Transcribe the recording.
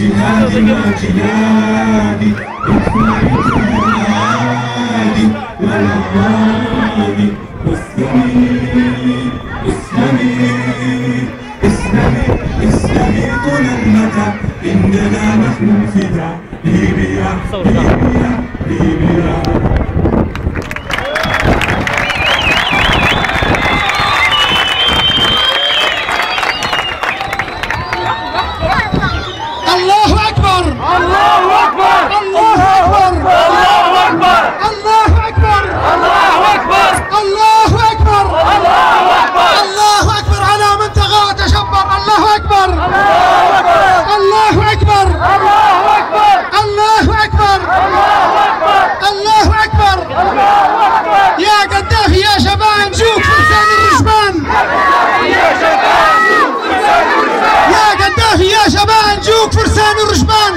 جهادي وجهادي ادفعي جهادي ولا راضي اسلمي اسلمي طول المدى إننا نحن الفداء ليبيا ليبيا ليبيا. الله أكبر الله أكبر الله أكبر الله أكبر الله أكبر الله أكبر الله أكبر الله أكبر الله أكبر على من طغى وتجبر. الله أكبر الله أكبر الله أكبر الله أكبر الله أكبر يا قدافي يا شباب نشوف فرسان الرجبان. يا قدافي يا شباب نشوف فرسان الرجبان.